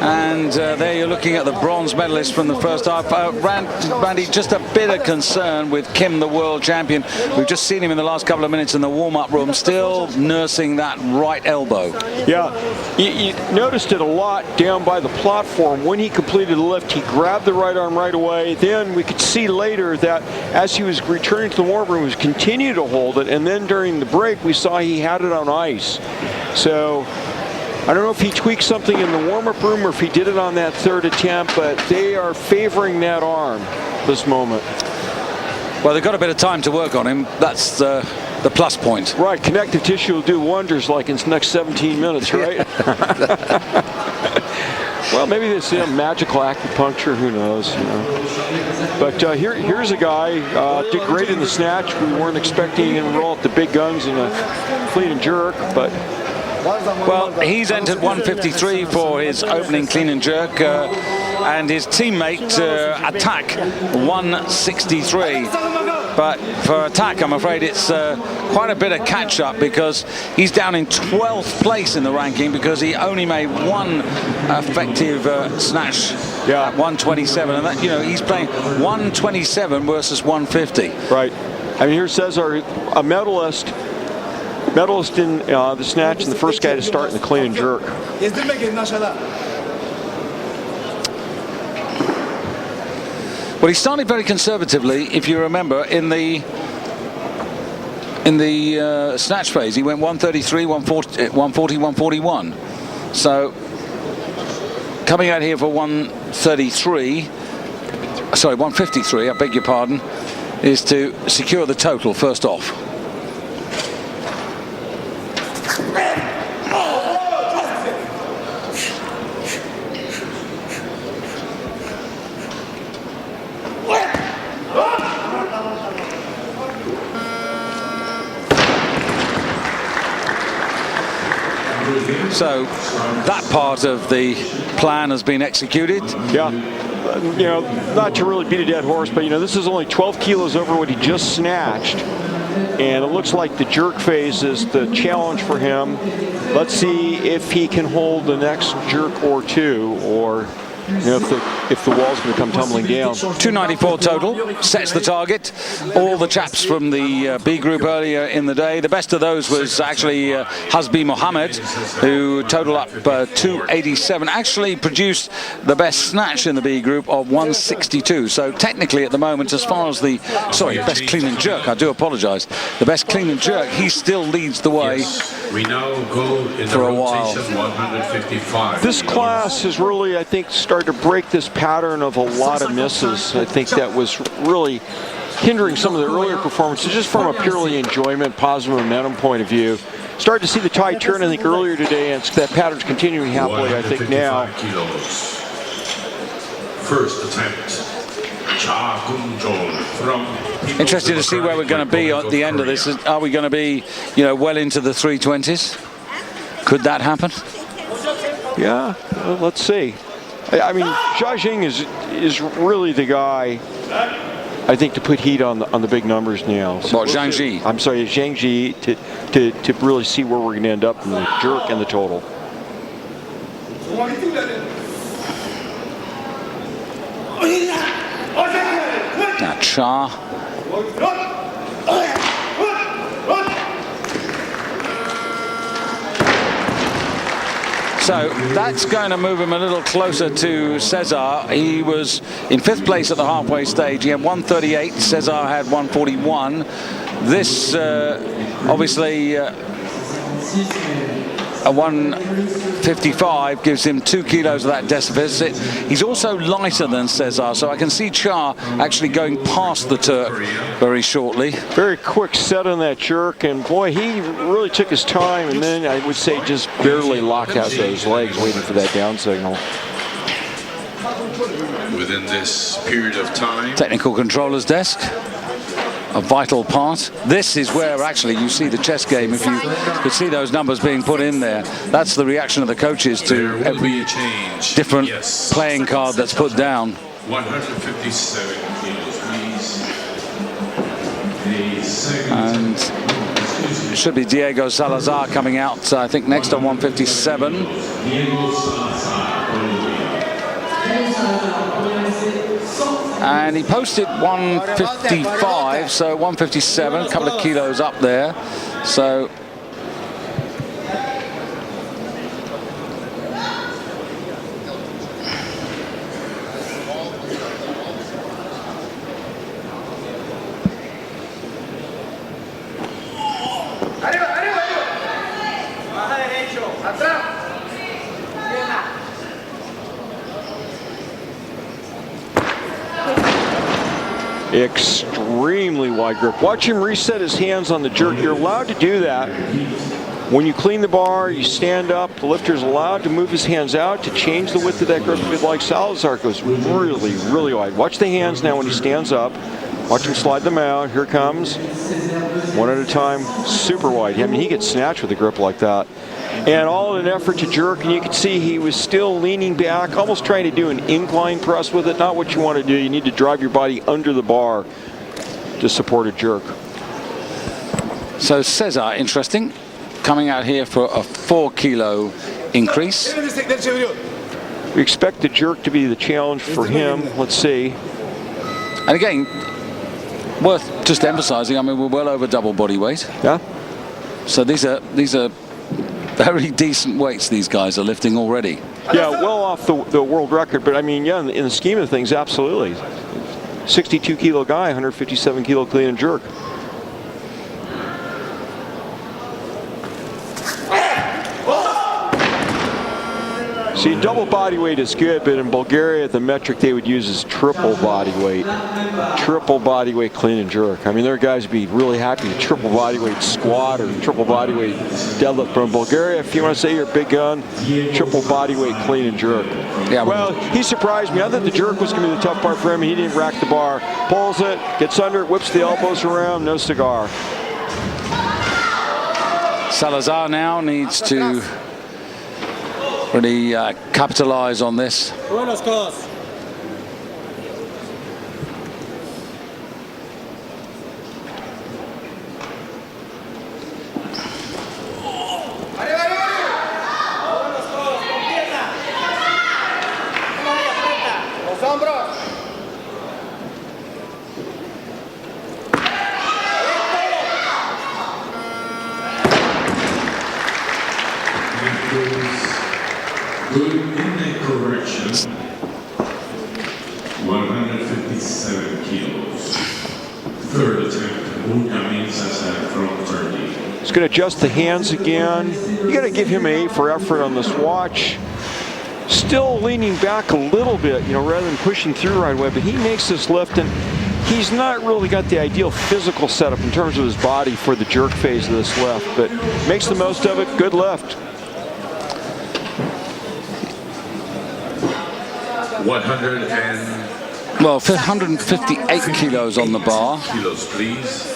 And there you're looking at the bronze medalist from the first half. Randy, just a bit of concern with Kim, the world champion. We've just seen him in the last couple of minutes in the warm-up room, still nursing that right elbow. Yeah, you noticed it a lot down by the platform. When he completed the lift, he grabbed the right arm right away. Then we could see later that as he was returning to the warm room, he was continuing to hold it. And then during the break, we saw he had it on ice. So I don't know if he tweaked something in the warm-up room or if he did it on that third attempt, but they are favoring that arm this moment. Well, they've got a bit of time to work on him. That's the plus point. Right, connective tissue will do wonders like in the next 17 minutes, right? Well, maybe it's magical acupuncture, who knows, you know. But here's a guy, did great in the snatch. We weren't expecting him to roll at the big guns in a clean and jerk, but... Well, he's entered 153 for his opening clean and jerk, and his teammate Attack 163. But for Attack, I'm afraid it's quite a bit of catch-up because he's down in 12th place in the ranking because he only made one effective snatch at 127, and that, you know, he's playing 127 versus 150. Right. I mean, here's Salazar, a medalist in the snatch and the first guy to start in the clean and jerk. Well, he started very conservatively, if you remember, in the snatch phase. He went 133, 140, 141. So coming out here for 153, I beg your pardon, is to secure the total first off. So that part of the plan has been executed. Yeah, you know, not to really beat a dead horse, but you know, this is only 12 kilos over what he just snatched, and it looks like the jerk phase is the challenge for him. Let's see if he can hold the next jerk or two, or you know, if the wall's going to come tumbling down. 294 total, sets the target. All the chaps from the B group earlier in the day, the best of those was actually Hasbi Mohammed, who totaled up 287. Actually produced the best snatch in the B group of 162. So technically at the moment, as far as the, best clean and jerk, I do apologize. The best clean and jerk, he still leads the way we now go in for a while. 155. This class has really, I think, started to break this pattern of a lot of misses. I think that was really hindering some of the earlier performances, just from a purely enjoyment, positive momentum point of view. Started to see the tide turn, I think, earlier today, and that pattern's continuing happily, I think, now. First attempt. Interesting to see where we're going to be at the end of this. Are we going to be, you know, well into the 320s? Could that happen? Yeah, well, let's see. I mean, Zhang is really the guy, I think, to put heat on the big numbers now. So Zhang Ji. I'm sorry, Zhang Ji, to really see where we're going to end up in the jerk and the total. Now Cha. So that's going to move him a little closer to Cesar. He was in 5th place at the halfway stage. He had 138. Cesar had 141. This obviously a 155 gives him 2 kilos of that deficit. He's also lighter than Cesar, so I can see Cha actually going past the Turk very shortly. Very quick set on that jerk, and boy, he really took his time, and then I would say just barely locked out those legs waiting for that down signal. Within this period of time, technical controller's desk, a vital part. This is where actually you see the chess game. If you could see those numbers being put in there, that's the reaction of the coaches to every different playing card that's put down. 157 kilos, please. And it should be Diego Salazar coming out, I think, next on 157. And he posted 155, so 157, a couple of kilos up there. So extremely wide grip. Watch him reset his hands on the jerk. You're allowed to do that. When you clean the bar, you stand up. The lifter's allowed to move his hands out to change the width of that grip. Like Salazar goes really, really wide. Watch the hands now when he stands up. Watch him slide them out. Here comes. One at a time, super wide. I mean, he gets snatched with a grip like that. And all in an effort to jerk, and you can see he was still leaning back, almost trying to do an incline press with it. Not what you want to do. You need to drive your body under the bar to support a jerk. So Cesar, interesting, coming out here for a 4 kilo increase. We expect the jerk to be the challenge for him. Let's see. And again, worth just emphasizing, I mean, we're well over double body weight. Yeah. So these are very decent weights these guys are lifting already. Yeah, well off the world record, but I mean, yeah, in the scheme of things, absolutely. 62 kilo guy, 157 kilo clean and jerk. See, double body weight is good, but in Bulgaria, the metric they would use is triple body weight. Triple body weight clean and jerk. I mean, there are guys who'd be really happy to triple body weight squat or triple body weight deadlift. But in Bulgaria, if you want to say you're a big gun, triple body weight clean and jerk. Yeah. Well, he surprised me. I thought the jerk was going to be the tough part for him. He didn't rack the bar. Pulls it, gets under it, whips the elbows around, no cigar. Salazar now needs to really capitalize on this. Good in correction. 157 kilos. Third attempt. Uncooked from Turkey. He's going to adjust the hands again. You got to give him an A for effort on this watch. Still leaning back a little bit, you know, rather than pushing through right away. But he makes this lift, and he's not really got the ideal physical setup in terms of his body for the jerk phase of this lift, but makes the most of it. Good lift. 158 kilos on the bar. Kilos, please.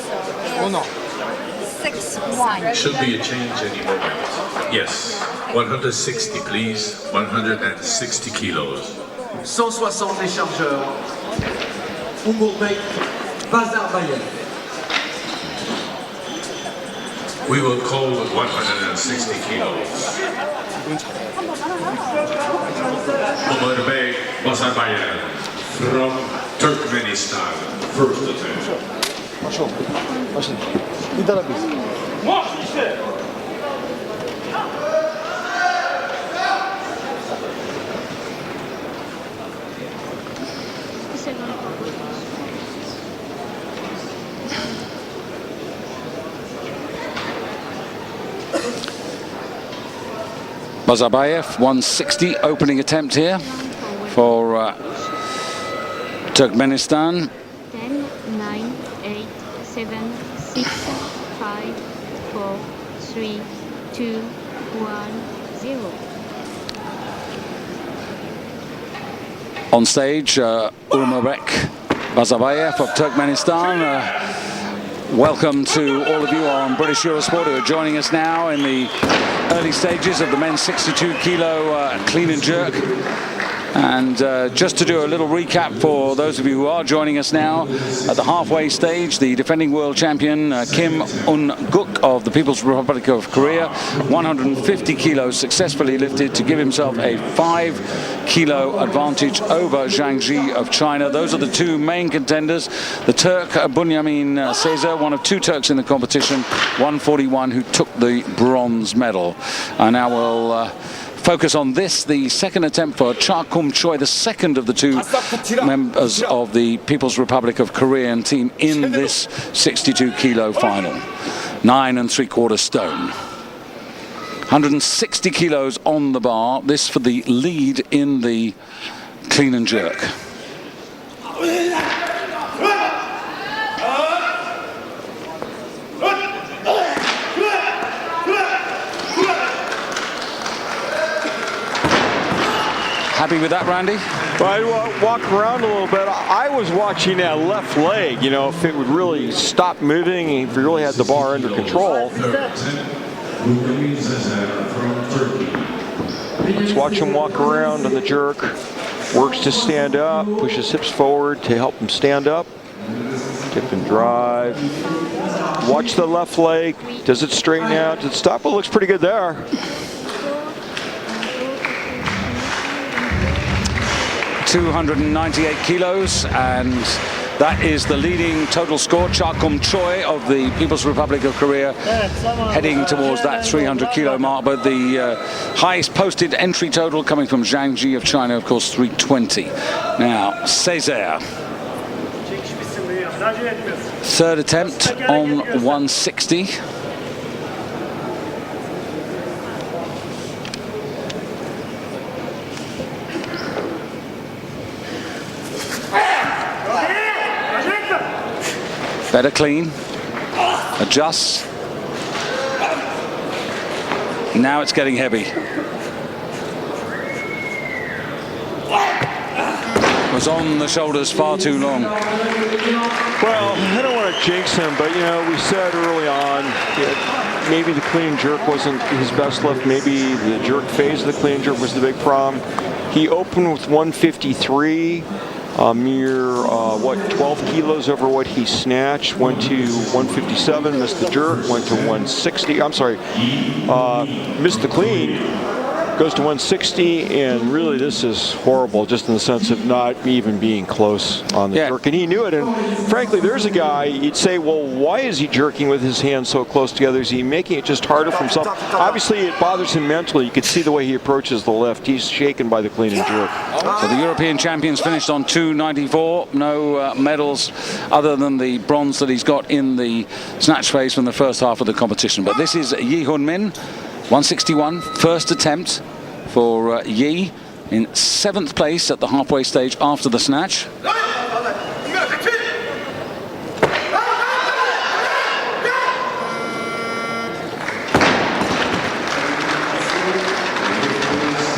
6-1. Should be a change any moment. Yes. 160, please. 160 kilos. 160 les chargeurs. Uncooked, Salazar. We will call 160 kilos. Salazar from Turkmenistan. First attempt. Bazabayev, 160 opening attempt here for Turkmenistan. 10, 9, 8, 7, 6, 5, 4, 3, 2, 1, 0. On stage, Urmabek Bazabayev of Turkmenistan. Welcome to all of you on British Eurosport who are joining us now in the early stages of the men's 62 kilo clean and jerk. And just to do a little recap for those of you who are joining us now, at the halfway stage, the defending world champion Kim Uncooked of the People's Republic of Korea, 150 kilos successfully lifted to give himself a 5 kilo advantage over Zhang Ji of China. Those are the two main contenders. The Turk Bunyamin Salazar, one of two Turks in the competition, 141, who took the bronze medal. And now we'll focus on this, the second attempt for Cha Kum Choi, the second of the two members of the People's Republic of Korean team in this 62 kilo final. 9 3/4 stone. 160 kilos on the bar. This for the lead in the clean and jerk. Happy with that, Randy? Well, I walk around a little bit. I was watching that left leg, you know, if it would really stop moving, if we really had the bar under control. Let's watch him walk around on the jerk. Works to stand up, pushes hips forward to help him stand up. Dip and drive. Watch the left leg. Does it straighten out? Does it stop? It looks pretty good there. 298 kilos, and that is the leading total score. Cha Kum Choi of the People's Republic of Korea heading towards that 300 kilo mark, but the highest posted entry total coming from Zhang Ji of China, of course, 320. Now, Salazar. Third attempt on 160. Better clean, adjusts. Now it's getting heavy. Was on the shoulders far too long. Well, I don't want to jinx him, but you know, we said early on that maybe the clean and jerk wasn't his best lift. Maybe the jerk phase of the clean and jerk was the big problem. He opened with 153. Mere, 12 kilos over what he snatched, went to 157, missed the jerk, went to 160, I'm sorry, missed the clean, goes to 160, and really this is horrible just in the sense of not even being close on the jerk, and he knew it. And frankly, there's a guy, you'd say, well, why is he jerking with his hands so close together? Is he making it just harder for himself? Obviously, it bothers him mentally. You can see the way he approaches the lift. He's shaken by the clean and jerk. So the European champions finished on 294. No medals other than the bronze that he's got in the snatch phase from the first half of the competition. But this is Yi Hun Min, 161, first attempt for Yi, in 7th place at the halfway stage after the snatch.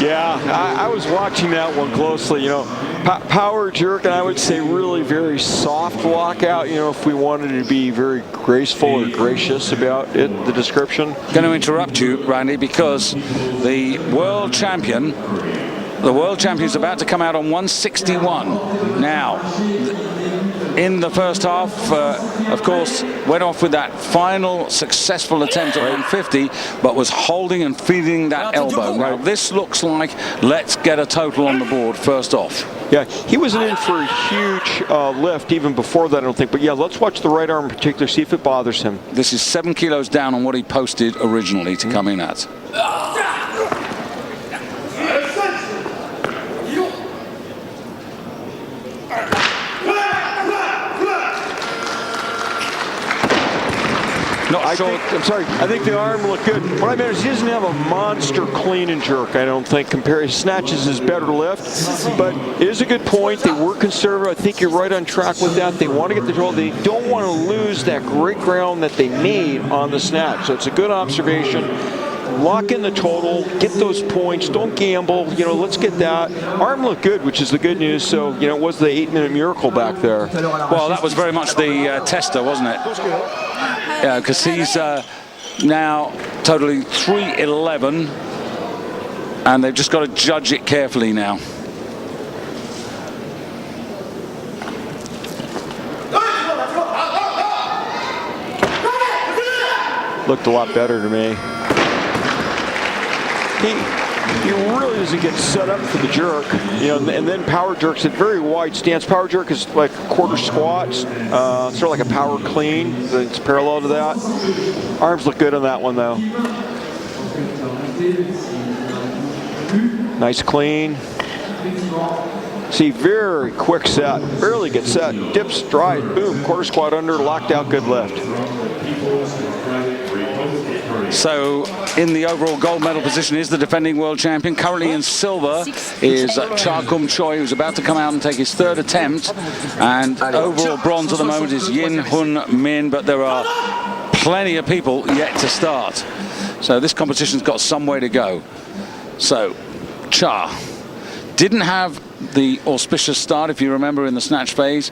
Yeah, I was watching that one closely. You know, power jerk, and I would say really very soft walkout. You know, if we wanted to be very graceful or gracious about it, the description. Going to interrupt you, Randy, because the world champion is about to come out on 161 now. In the first half, of course, went off with that final successful attempt at 150, but was holding and feeding that elbow. Now, this looks like let's get a total on the board first off. Yeah, he wasn't in for a huge lift even before that, I don't think. But yeah, let's watch the right arm in particular, see if it bothers him. This is 7 kilos down on what he posted originally to come in at. I'm sorry, I think the arm looked good. What I meant is he doesn't have a monster clean and jerk, I don't think. Snatches his better lift, but it is a good point. They were conservative. I think you're right on track with that. They want to get the total. They don't want to lose that great ground that they made on the snatch. So it's a good observation. Lock in the total, get those points, don't gamble, you know, let's get that. Arm looked good, which is the good news, so, you know, it was the 8-minute miracle back there. Well, that was very much the tester, wasn't it? Yeah, because he's now totally 311, and they've just got to judge it carefully now. looked a lot better to me. He really doesn't get set up for the jerk, you know, and then power jerks at very wide stance. Power jerk is like quarter squats, sort of like a power clean. It's parallel to that. Arms look good on that one though. Nice clean. See, very quick set. Barely gets set. Dip, stride, boom, quarter squat under, locked out, good lift. So in the overall gold medal position is the defending world champion. Currently in silver is Cha Kum Choi, who's about to come out and take his third attempt. And overall bronze at the moment is Yin Hun Min, but there are plenty of people yet to start. So this competition's got some way to go. So Cha didn't have the auspicious start, if you remember, in the snatch phase.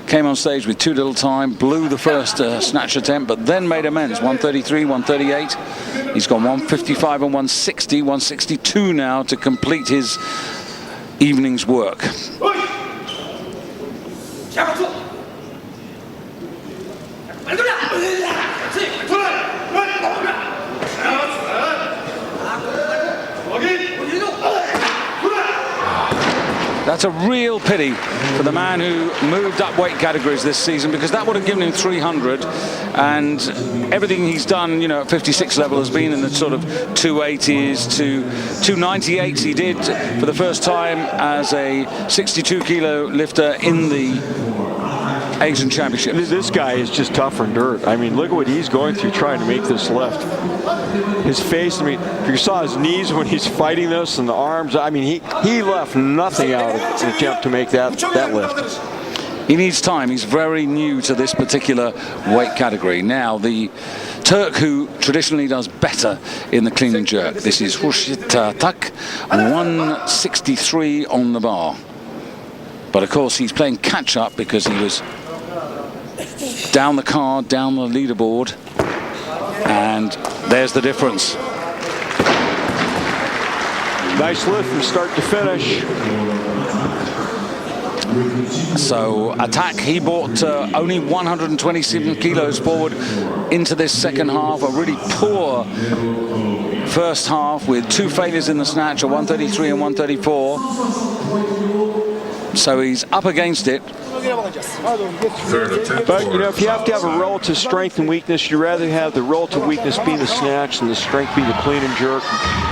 Came on stage with too little time, blew the first snatch attempt, but then made amends. 133, 138. He's gone 155 and 160, 162 now to complete his evening's work. That's a real pity for the man who moved up weight categories this season, because that would have given him 300, and everything he's done, you know, at 56 level has been in the sort of 280s to 298s. He did for the first time as a 62 kilo lifter in the Asian Championships. This guy is just tougher than dirt. I mean, look at what he's going through trying to make this lift. His face, I mean, if you saw his knees when he's fighting this, and the arms, I mean, he left nothing out of an attempt to make that lift. He needs time. He's very new to this particular weight category. Now, the Turk who traditionally does better in the clean and jerk. This is Hurshit Tak, 163 on the bar. But of course, he's playing catch up because he was down the card, down the leaderboard, and there's the difference. Nice lift from start to finish. So attack, he brought only 127 kilos forward into this second half. A really poor first half with two failures in the snatch, a 133 and 134. So he's up against it. But, you know, if you have to have a relative strength and weakness, you'd rather have the relative weakness be the snatch and the strength be the clean and jerk.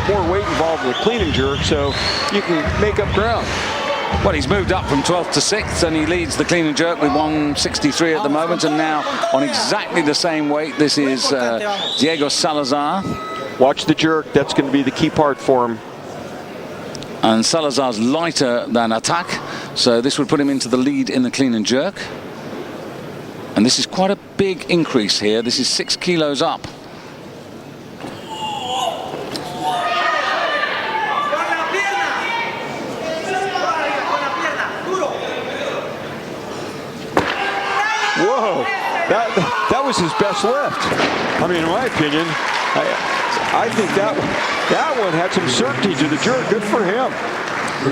More weight involved in the clean and jerk, so you can make up ground. Well, he's moved up from 12th to 6th, and he leads the clean and jerk with 163 at the moment, and now on exactly the same weight, this is Diego Salazar. Watch the jerk. That's going to be the key part for him. And Salazar's lighter than Attack, so this would put him into the lead in the clean and jerk. And this is quite a big increase here. This is 6 kilos up. Whoa, that was his best lift. I mean, in my opinion, I think that one had some certainty to the jerk. Good for him.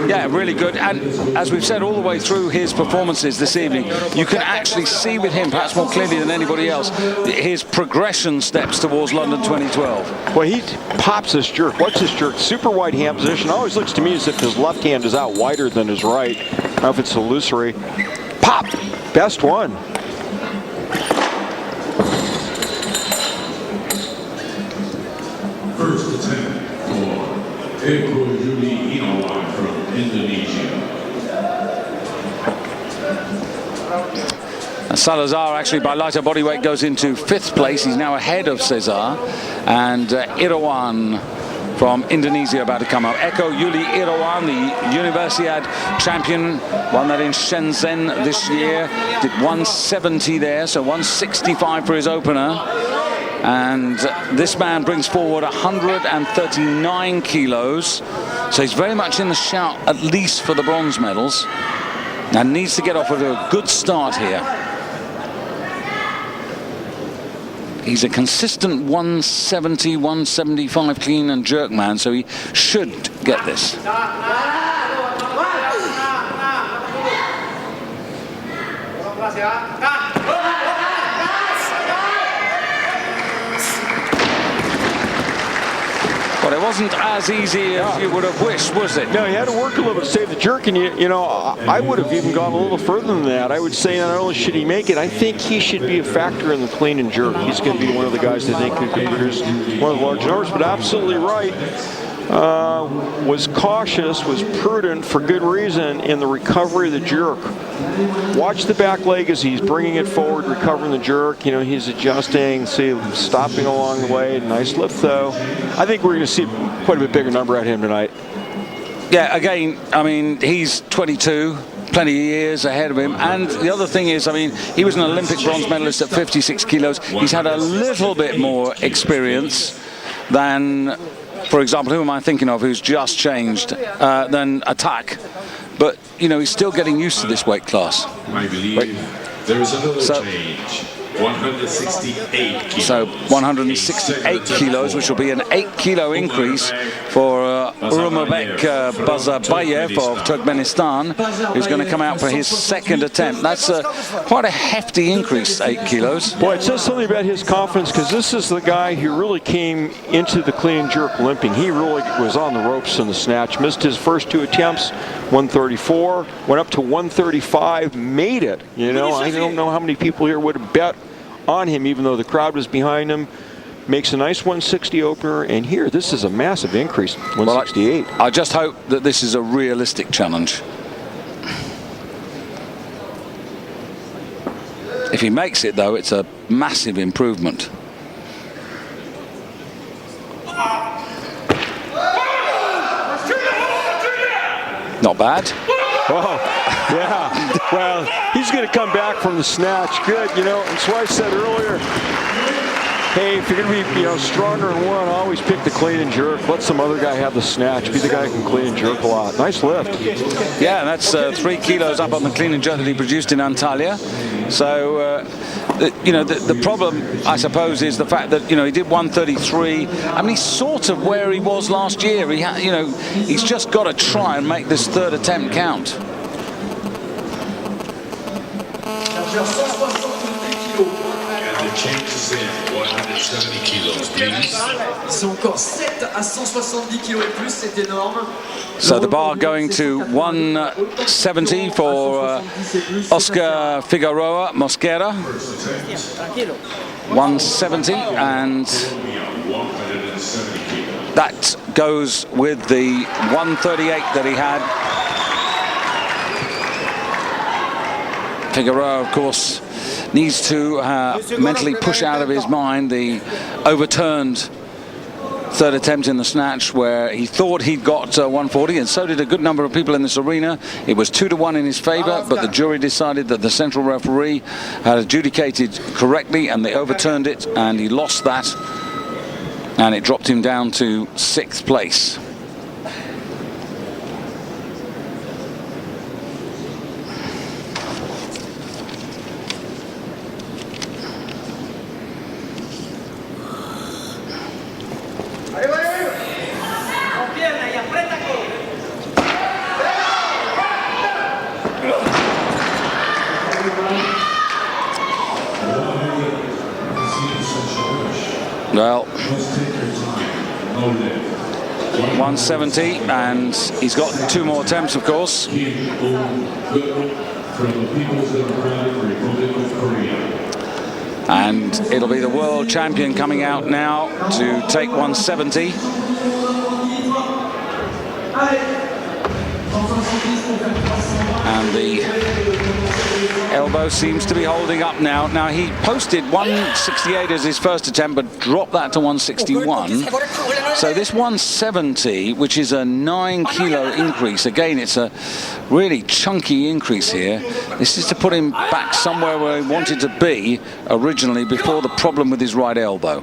Yeah, really good. And as we've said all the way through his performances this evening, you can actually see with him, perhaps more clearly than anybody else, his progression steps towards London 2012. Well, he pops this jerk. Watch this jerk. Super wide hand position. Always looks to me as if his left hand is out wider than his right. I don't know if it's illusory. Pop! Best one. First attempt for Eko Yuli Inawan from Indonesia. Salazar, actually, by lighter body weight, goes into 5th place. He's now ahead of Cesar. And Irawan from Indonesia about to come up. Eko Yuli Irawan, the Universiade champion, won that in Shenzhen this year. Did 170 there, so 165 for his opener. And this man brings forward 139 kilos. So he's very much in the shout, at least for the bronze medals. And needs to get off with a good start here. He's a consistent 170, 175 clean and jerk man, so he should get this. wasn't as easy as you would have wished, was it? No, he had to work a little bit to save the jerk, and you know, I would have even gone a little further than that. I would say not only should he make it, I think he should be a factor in the clean and jerk. He's going to be one of the guys that I think could produce one of the large numbers, but absolutely right. Was cautious, was prudent for good reason in the recovery of the jerk. Watch the back leg as he's bringing it forward, recovering the jerk. You know, he's adjusting, see, stopping along the way. Nice lift, though. I think we're going to see quite a bit bigger number at him tonight. Yeah, again, I mean, he's 22. Plenty of years ahead of him, and the other thing is, I mean, he was an Olympic bronze medalist at 56 kilos. He's had a little bit more experience than, for example, who am I thinking of who's just changed, than Attack. But, you know, he's still getting used to this weight class. I believe there is another change. 168 kilos. So 168 kilos, which will be an 8-kilo increase for Urumabek Bazarbayev of Turkmenistan, who's going to come out for his second attempt. That's quite a hefty increase, 8 kilos. Boy, it says something about his confidence, because this is the guy who really came into the clean and jerk limping. He really was on the ropes in the snatch. Missed his first 2 attempts, 134, went up to 135, made it. You know, I don't know how many people here would have bet on him, even though the crowd was behind him. Makes a nice 160 opener, and here, this is a massive increase, 168. Well, I just hope that this is a realistic challenge. If he makes it, though, it's a massive improvement. Not bad. Oh, yeah. Well, he's going to come back from the snatch. Good, you know, that's why I said earlier, hey, if you're going to be, you know, stronger in one, always pick the clean and jerk. Let some other guy have the snatch. Be the guy who can clean and jerk a lot. Nice lift. Yeah, that's 3 kilos up on the clean and jerk that he produced in Antalya. So, you know, the problem, I suppose, is the fact that, you know, he did 133. I mean, he's sort of where he was last year. He you know, he's just got to try and make this third attempt count. And the change is in 170 kilos, please. Ils sont encore 7 à 170 kilos et plus, c'est énorme. So the bar going to 170 for Oscar Figueroa Mosquera. 170, and that goes with the 138 that he had. Figueroa, of course, needs to mentally push out of his mind the overturned third attempt in the snatch, where he thought he'd got 140, and so did a good number of people in this arena. It was 2-1 in his favor, but the jury decided that the central referee had adjudicated correctly, and they overturned it, and he lost that, and it dropped him down to 6th place. Well, 170, and he's got 2 more attempts, of course. And it'll be the world champion coming out now to take 170. And the elbow seems to be holding up now. Now, he posted 168 as his first attempt, but dropped that to 161. So this 170, which is a 9-kilo increase, again, it's a really chunky increase here. This is to put him back somewhere where he wanted to be originally before the problem with his right elbow.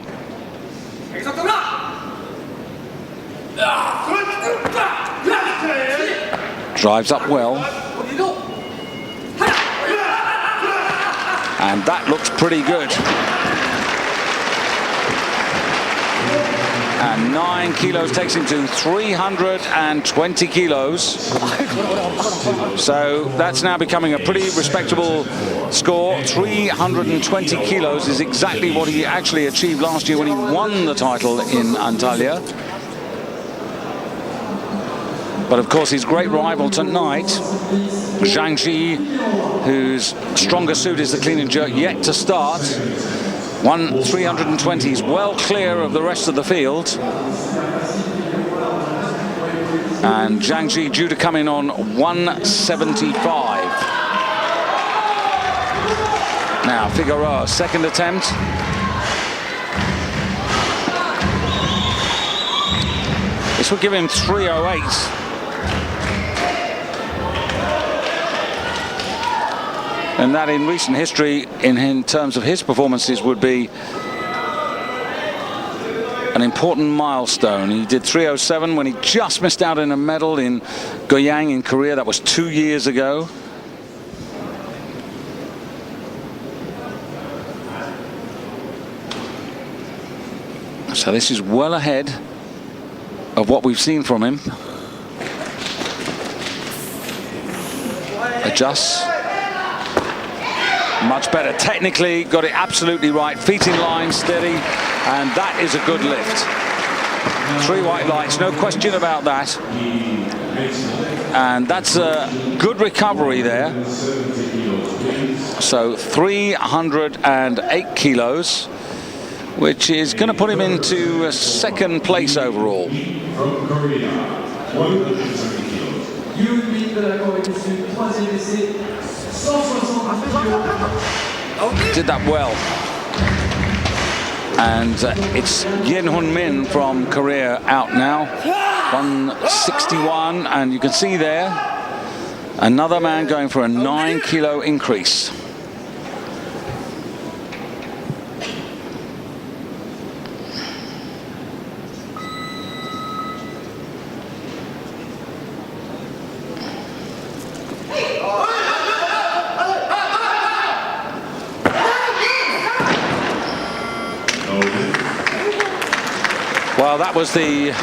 Drives up well. And that looks pretty good. And 9 kilos takes him to 320 kilos. So that's now becoming a pretty respectable score. 320 kilos is exactly what he actually achieved last year when he won the title in Antalya. But of course, his great rival tonight, Zhang Ji, whose stronger suit is the clean and jerk, yet to start. 320 is well clear of the rest of the field. And Zhang Ji due to come in on 175. Now Figueroa, second attempt. This will give him 308. And that in recent history, in terms of his performances, would be an important milestone. He did 307 when he just missed out on a medal in Goyang in Korea. That was 2 years ago. So this is well ahead of what we've seen from him. Adjusts. Much better technically, got it absolutely right. Feet in line, steady, and that is a good lift. 3 white lights, no question about that. And that's a good recovery there. So 308 kilos, which is going to put him into second place overall. From Korea, 170 kilos. Did that well. And it's Yin Hun Min from Korea out now. 161, and you can see there another man going for a 9-kilo increase. Well, that was the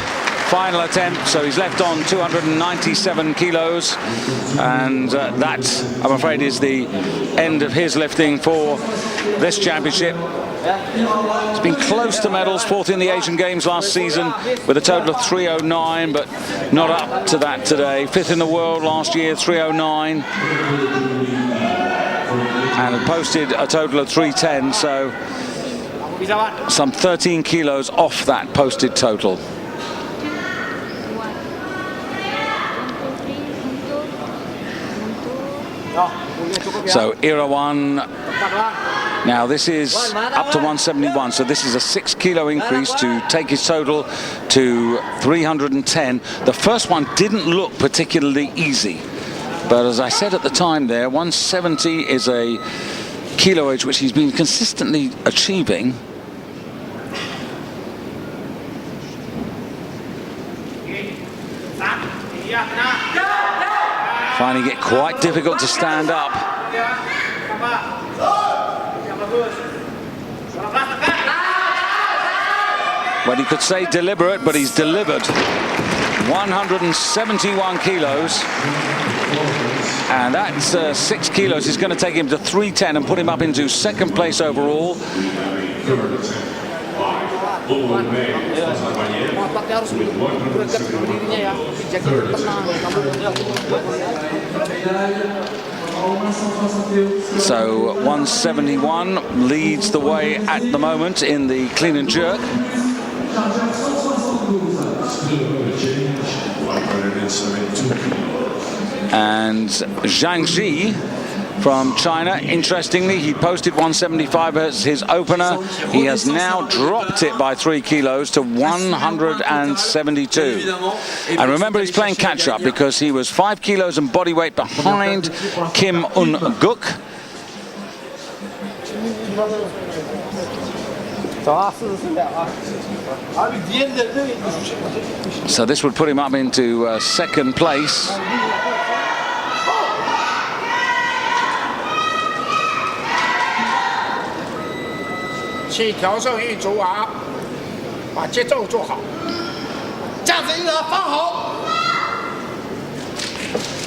final attempt, so he's left on 297 kilos, and that, I'm afraid, is the end of his lifting for this championship. He's been close to medals, 4th in the Asian Games last season with a total of 309, but not up to that today. 5th in the world last year, 309, and had posted a total of 310, so some 13 kilos off that posted total. So Irawan, now this is up to 171, so this is a 6-kilo increase to take his total to 310. The first one didn't look particularly easy, but as I said at the time there, 170 is a kilo age which he's been consistently achieving. Finding it quite difficult to stand up. Well, you could say deliberate, but he's delivered. 171 kilos. And that's 6 kilos. It's going to take him to 310 and put him up into second place overall. So 171 leads the way at the moment in the clean and jerk. And Zhang Ji from China, interestingly, he posted 175 as his opener. He has now dropped it by 3 kilos to 172. And remember, he's playing catch-up because he was 5 kilos and body weight behind Kim Un-guk. So this would put him up into second place.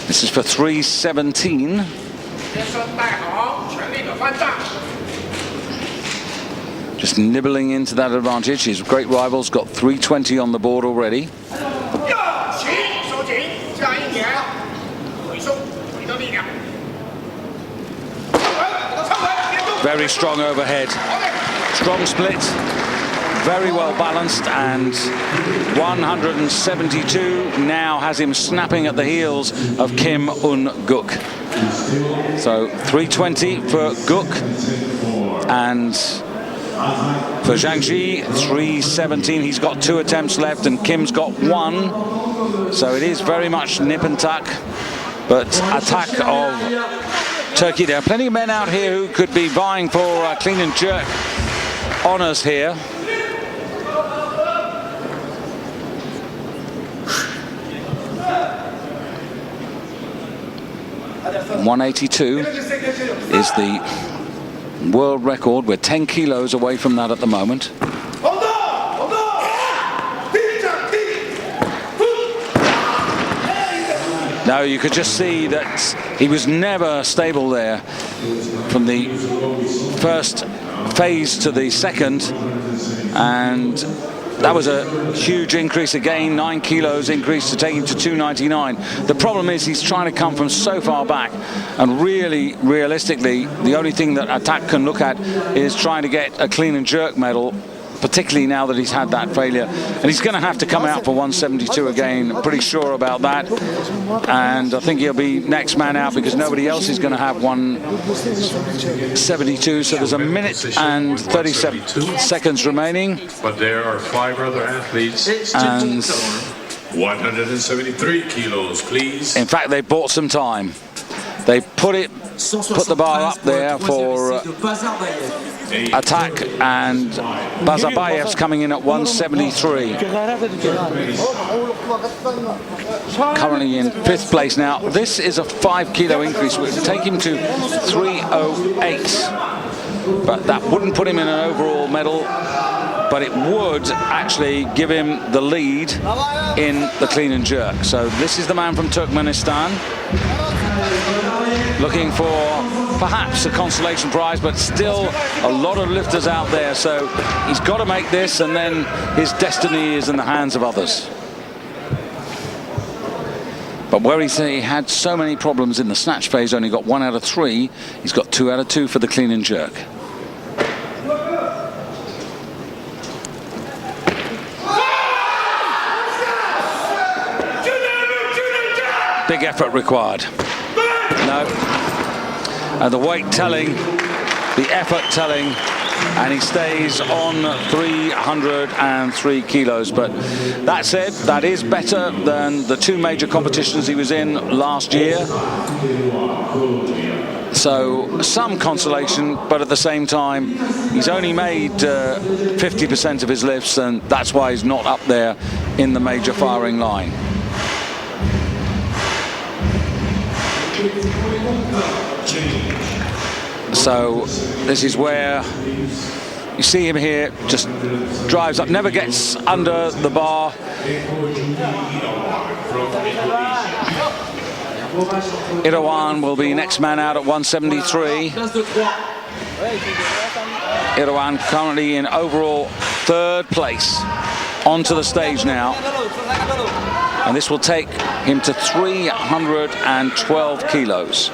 This is for 317. Just nibbling into that advantage. His great rival's got 320 on the board already. Very strong overhead. Strong split. Very well balanced, and 172 now has him snapping at the heels of Kim Un-guk. So 320 for Guk, and for Zhang Ji 317. He's got 2 attempts left, and Kim's got 1. So it is very much nip and tuck, but attack of Turkey. There are plenty of men out here who could be vying for clean and jerk honors here. .182 is the world record. We're 10 kilos away from that at the moment. Now you could just see that he was never stable there from the first phase to the second, and that was a huge increase again, 9 kilos increase to take him to 299. The problem is he's trying to come from so far back, and really, realistically, the only thing that Attack can look at is trying to get a clean and jerk medal, particularly now that he's had that failure. And he's going to have to come out for 172 again, pretty sure about that. And I think he'll be next man out because nobody else is going to have 172. So there's a minute and 37 seconds remaining. But there are 5 other athletes. And 173 kilos, please. in fact, they bought some time. They put the bar up there for Attack, and Bazarbayev's coming in at 173. Currently in 5th place now. This is a 5 kilo increase, which would take him to 308. But that wouldn't put him in an overall medal, but it would actually give him the lead in the clean and jerk. So this is the man from Turkmenistan, looking for perhaps a consolation prize, but still a lot of lifters out there, so he's got to make this, and then his destiny is in the hands of others. But where he had so many problems in the snatch phase, only got 1 out of 3, he's got 2 out of 2 for the clean and jerk. Big effort required. No. And the weight telling, the effort telling, and he stays on 303 kilos. But that said, that is better than the 2 major competitions he was in last year. So some consolation, but at the same time, he's only made 50% of his lifts, and that's why he's not up there in the major firing line. So this is where you see him here, just drives up, never gets under the bar. Irawan will be next man out at 173. Irawan currently in overall 3rd place, onto the stage now. And this will take him to 312 kilos.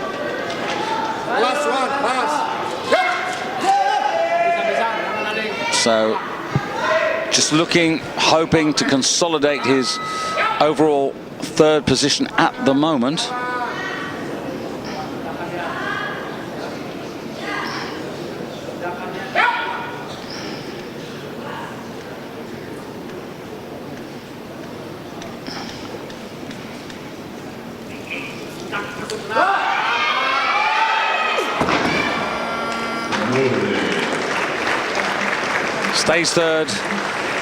So just looking, hoping to consolidate his overall 3rd position at the moment. Stays 3rd,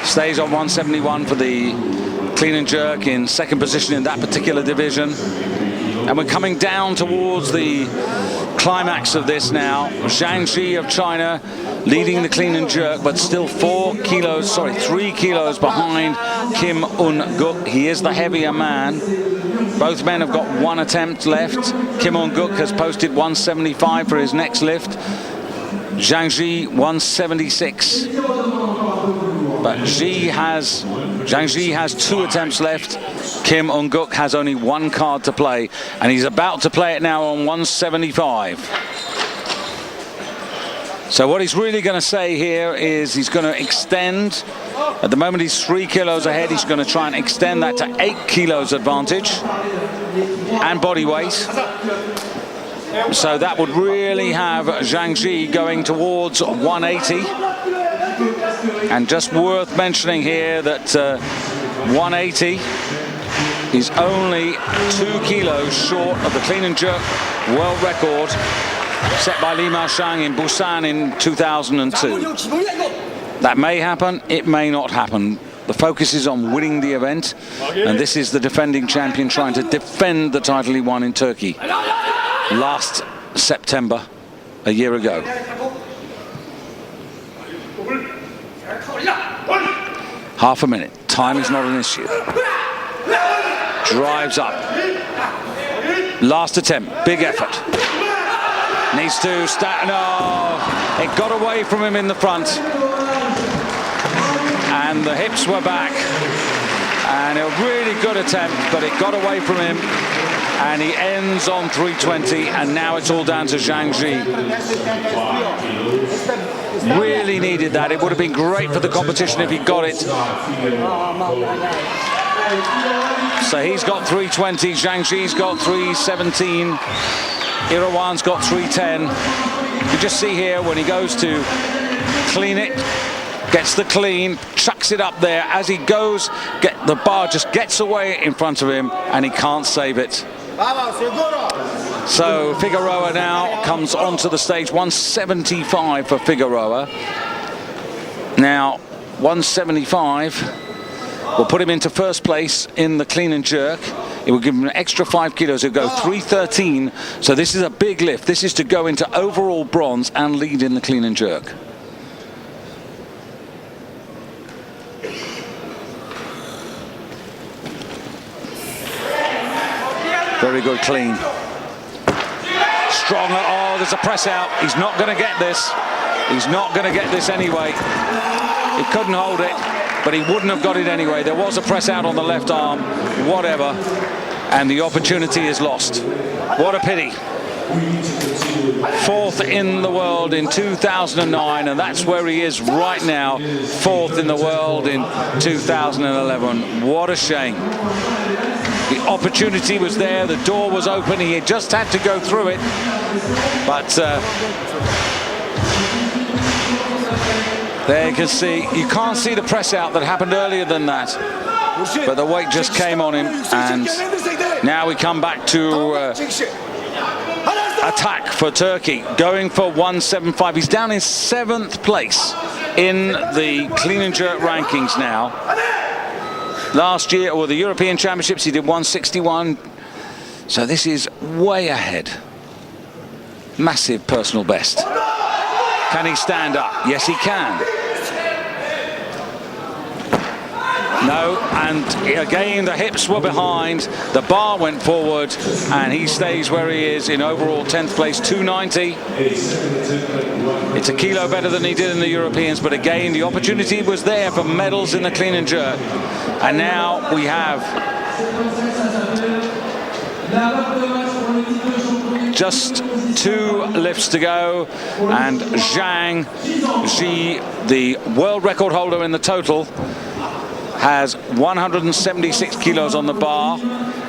stays on 171 for the clean and jerk, in 2nd position in that particular division. And we're coming down towards the climax of this now. Zhang Ji of China leading the clean and jerk, but still 3 kilos behind Kim Un-guk. He is the heavier man. Both men have got 1 attempt left. Kim Un-guk has posted 175 for his next lift. Zhang Ji 176, but Zhang Ji has 2 attempts left. Kim Un-guk has only 1 card to play, and he's about to play it now on 175. So what he's really going to say here is he's going to extend. At the moment he's 3 kilos ahead. He's going to try and extend that to 8 kilos advantage and body weight. So that would really have Zhang Ji going towards 180. And just worth mentioning here that 180 is only 2 kilos short of the clean and jerk world record set by Li Maoshang in Busan in 2002. That may happen, it may not happen. The focus is on winning the event, and this is the defending champion trying to defend the title he won in Turkey last September, a year ago. Half a minute, time is not an issue. Drives up. Last attempt, big effort. Needs to start. No, it got away from him in the front. And the hips were back. And a really good attempt, but it got away from him. And he ends on 320, and now it's all down to Zhang Ji. Really needed that. It would have been great for the competition if he got it. So he's got 320, Zhang Ji's got 317, Irawan's got 310. You just see here when he goes to clean it, gets the clean, chucks it up there. As he goes, the bar just gets away in front of him, and he can't save it. So Figueroa now comes onto the stage, 175 for Figueroa. Now, 175 will put him into first place in the clean and jerk. It will give him an extra 5 kilos. He'll go 313. So this is a big lift. This is to go into overall bronze and lead in the clean and jerk. Very good clean. Strong. Oh, there's a press out. He's not going to get this. He's not going to get this anyway. He couldn't hold it, but he wouldn't have got it anyway. There was a press out on the left arm, whatever, and the opportunity is lost. What a pity. 4th in the world in 2009, and that's where he is right now, 4th in the world in 2011. What a shame. The opportunity was there, the door was open, he just had to go through it, but there you can see, you can't see the press out that happened earlier than that, but the weight just came on him, and now we come back to attack for Turkey, going for 175. He's down in 7th place in the clean and jerk rankings now. Last year, or the European Championships, he did 161. So this is way ahead. Massive personal best. Can he stand up? Yes, he can. No, and again, the hips were behind. The bar went forward, and he stays where he is in overall 10th place, 290. It's a kilo better than he did in the Europeans, but again, the opportunity was there for medals in the clean and jerk. And now we have just 2 lifts to go, and Zhang Ji, the world record holder in the total, has 176 kilos on the bar.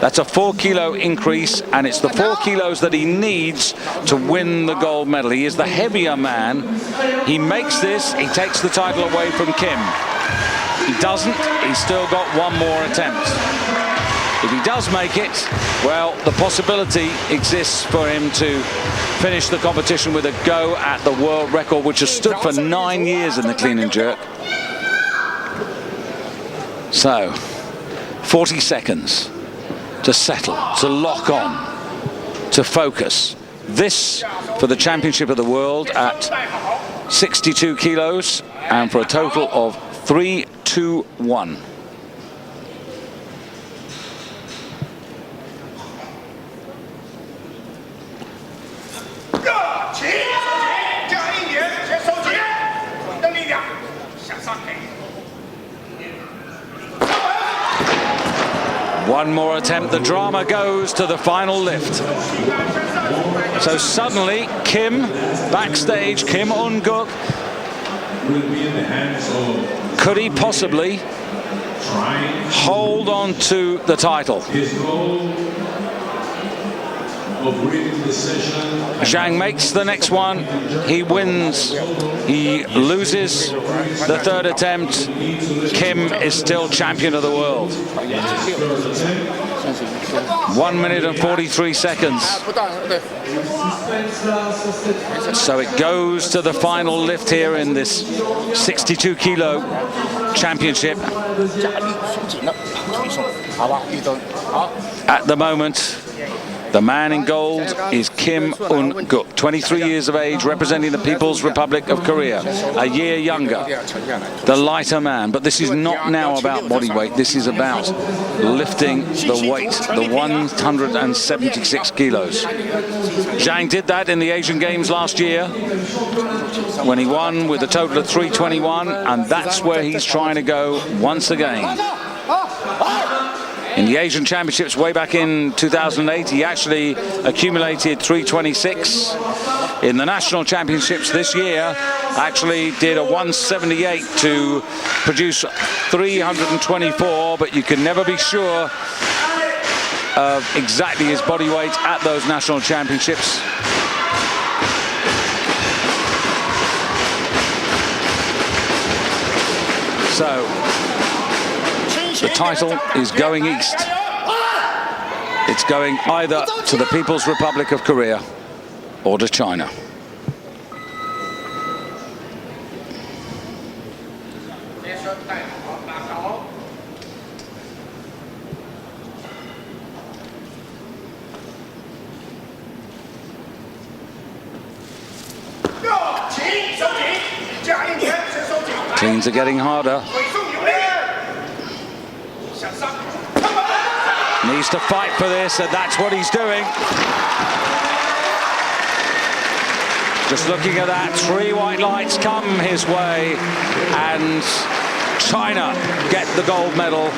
That's a 4 kilo increase, and it's the 4 kilos that he needs to win the gold medal. He is the heavier man. He makes this, he takes the title away from Kim. He doesn't, he's still got 1 more attempt. If he does make it, well, the possibility exists for him to finish the competition with a go at the world record, which has stood for 9 years in the clean and jerk. So, 40 seconds to settle, to lock on, to focus. This for the Championship of the World at 62 kilos, and for a total of 3-2-1. One more attempt. The drama goes to the final lift. So suddenly, Kim, backstage, Kim Uncooked, could he possibly hold on to the title? Zhang makes the next one. He wins. He loses the third attempt. Kim is still champion of the world. 1 minute and 43 seconds. So it goes to the final lift here in this 62 kilo championship. At the moment, the man in gold is Kim Uncooked, 23 years of age, representing the People's Republic of Korea, a year younger, the lighter man. But this is not now about body weight. This is about lifting the weight, the 176 kilos. Zhang did that in the Asian Games last year when he won with a total of 321, and that's where he's trying to go once again. In the Asian Championships way back in 2008, he actually accumulated 326. In the National Championships this year, actually did a 178 to produce 324, but you can never be sure of exactly his body weight at those National Championships. So, the title is going east. It's going either to the People's Republic of Korea or to China. Cleans are getting harder. Needs to fight for this, and that's what he's doing. Just looking at that, 3 white lights come his way, and China get the gold medal.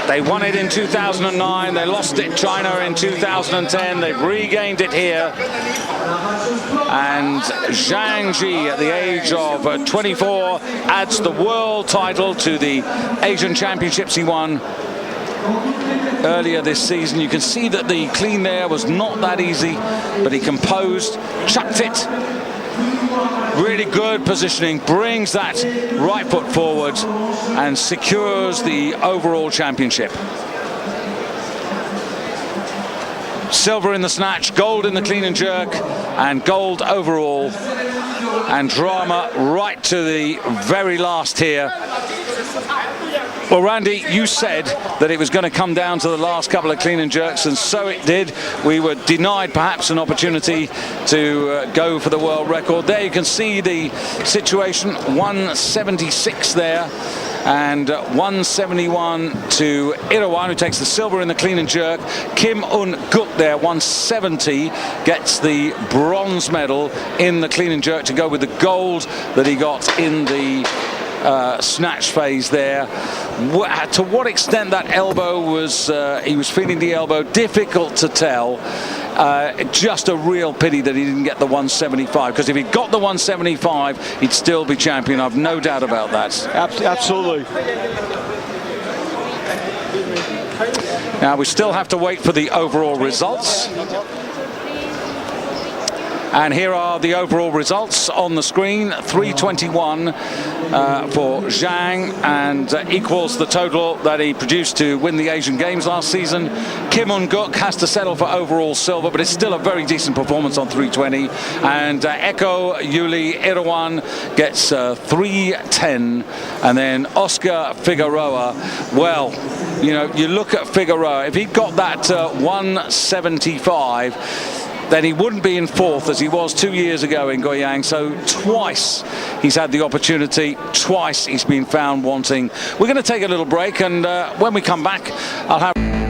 They won it in 2009, they lost it China in 2010, they've regained it here. And Zhang Ji, at the age of 24, adds the world title to the Asian Championships he won earlier this season. You can see that the clean there was not that easy, but he composed, chucked it. Really good positioning, brings that right foot forward and secures the overall championship. Silver in the snatch, gold in the clean and jerk, and gold overall. And drama right to the very last here. Well, Randy, you said that it was going to come down to the last couple of clean and jerks, and so it did. We were denied perhaps an opportunity to go for the world record. There you can see the situation, 176 there, and 171 to Irawan, who takes the silver in the clean and jerk. Kim Uncooked there, 170, gets the bronze medal in the clean and jerk to go with the gold that he got in the snatch phase there. To what extent that elbow was, he was feeling the elbow, difficult to tell. Just a real pity that he didn't get the 175, because if he'd got the 175, he'd still be champion. I've no doubt about that. Absolutely. Now we still have to wait for the overall results. And here are the overall results on the screen. 321 for Zhang, and equals the total that he produced to win the Asian Games last season. Kim Uncooked has to settle for overall silver, but it's still a very decent performance on 320. And Eko Yuli Irawan gets 310. And then Oscar Figueroa, well, you know, you look at Figueroa, if he got that 175, then he wouldn't be in fourth as he was 2 years ago in Goyang. So twice he's had the opportunity, twice he's been found wanting. We're going to take a little break, and when we come back, I'll have...